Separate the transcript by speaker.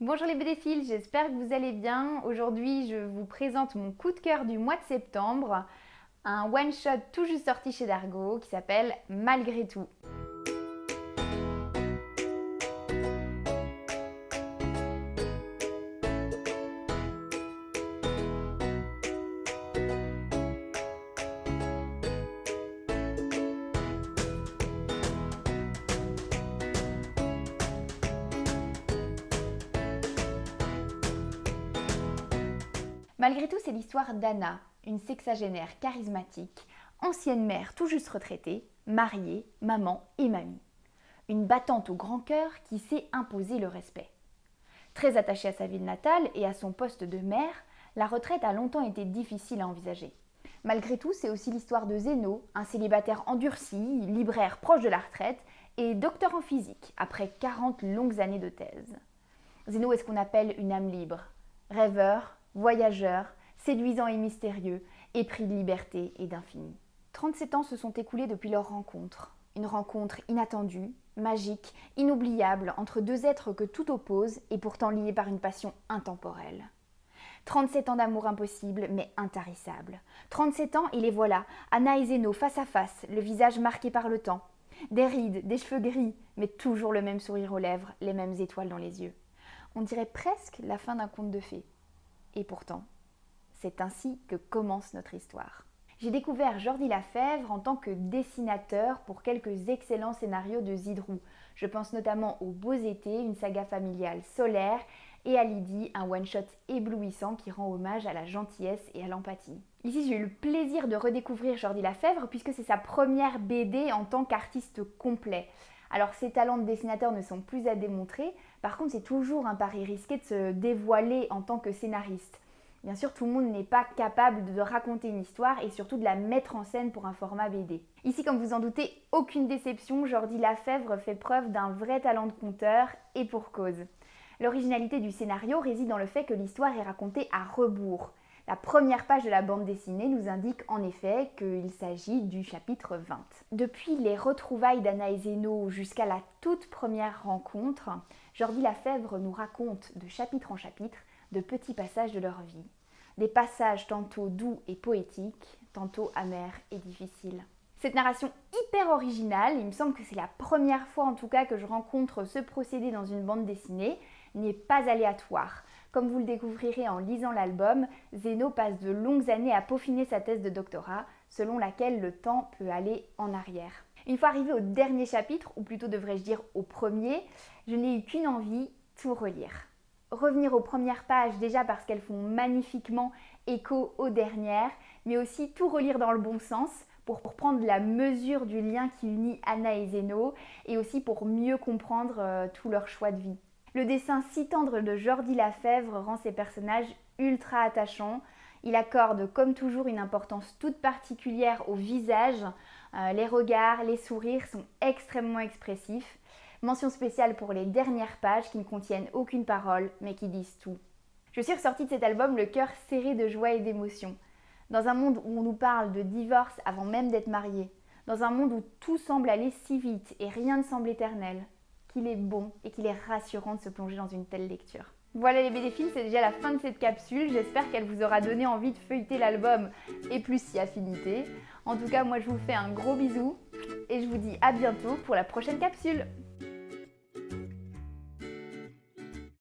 Speaker 1: Bonjour les bédéphiles, j'espère que vous allez bien. Aujourd'hui, je vous présente mon coup de cœur du mois de septembre, un one-shot tout juste sorti chez Dargo qui s'appelle Malgré tout. Malgré tout, c'est l'histoire d'Anna, une sexagénaire charismatique, ancienne mère tout juste retraitée, mariée, maman et mamie. Une battante au grand cœur qui sait imposer le respect. Très attachée à sa ville natale et à son poste de mère, la retraite a longtemps été difficile à envisager. Malgré tout, c'est aussi l'histoire de Zeno, un célibataire endurci, libraire proche de la retraite et docteur en physique après 40 longues années de thèse. Zeno est ce qu'on appelle une âme libre, rêveur, voyageur, séduisant et mystérieux, épris de liberté et d'infini. 37 ans se sont écoulés depuis leur rencontre. Une rencontre inattendue, magique, inoubliable entre deux êtres que tout oppose et pourtant liés par une passion intemporelle. 37 ans d'amour impossible mais intarissable. 37 ans et les voilà, Anna et Zeno face à face, le visage marqué par le temps. Des rides, des cheveux gris, mais toujours le même sourire aux lèvres, les mêmes étoiles dans les yeux. On dirait presque la fin d'un conte de fées. Et pourtant, c'est ainsi que commence notre histoire. J'ai découvert Jordi Lafèvre en tant que dessinateur pour quelques excellents scénarios de Zidrou. Je pense notamment aux Beaux étés, une saga familiale solaire, et à Lydie, un one-shot éblouissant qui rend hommage à la gentillesse et à l'empathie. Ici, j'ai eu le plaisir de redécouvrir Jordi Lafèvre puisque c'est sa première BD en tant qu'artiste complet. Alors ses talents de dessinateur ne sont plus à démontrer, par contre c'est toujours un pari risqué de se dévoiler en tant que scénariste. Bien sûr, tout le monde n'est pas capable de raconter une histoire et surtout de la mettre en scène pour un format BD. Ici, comme vous en doutez, aucune déception, Jordi Lafèvre fait preuve d'un vrai talent de conteur et pour cause. L'originalité du scénario réside dans le fait que l'histoire est racontée à rebours. La première page de la bande dessinée nous indique en effet qu'il s'agit du chapitre 20. Depuis les retrouvailles d'Anna et Zeno jusqu'à la toute première rencontre, Jordi Lafèvre nous raconte de chapitre en chapitre de petits passages de leur vie. Des passages tantôt doux et poétiques, tantôt amers et difficiles. Cette narration hyper originale, il me semble que c'est la première fois en tout cas que je rencontre ce procédé dans une bande dessinée, n'est pas aléatoire. Comme vous le découvrirez en lisant l'album, Zeno passe de longues années à peaufiner sa thèse de doctorat, selon laquelle le temps peut aller en arrière. Une fois arrivé au dernier chapitre, ou plutôt devrais-je dire au premier, je n'ai eu qu'une envie, tout relire. Revenir aux premières pages déjà parce qu'elles font magnifiquement écho aux dernières, mais aussi tout relire dans le bon sens pour prendre la mesure du lien qui unit Anna et Zeno et aussi pour mieux comprendre tout leur choix de vie. Le dessin si tendre de Jordi Lafèvre rend ses personnages ultra attachants. Il accorde comme toujours une importance toute particulière au visage. Les regards, les sourires sont extrêmement expressifs. Mention spéciale pour les dernières pages qui ne contiennent aucune parole mais qui disent tout. Je suis ressortie de cet album le cœur serré de joie et d'émotion. Dans un monde où on nous parle de divorce avant même d'être marié, dans un monde où tout semble aller si vite et rien ne semble éternel, qu'il est bon et qu'il est rassurant de se plonger dans une telle lecture. Voilà les bédéphiles, c'est déjà la fin de cette capsule. J'espère qu'elle vous aura donné envie de feuilleter l'album et plus si affinité. En tout cas, moi je vous fais un gros bisou et je vous dis à bientôt pour la prochaine capsule.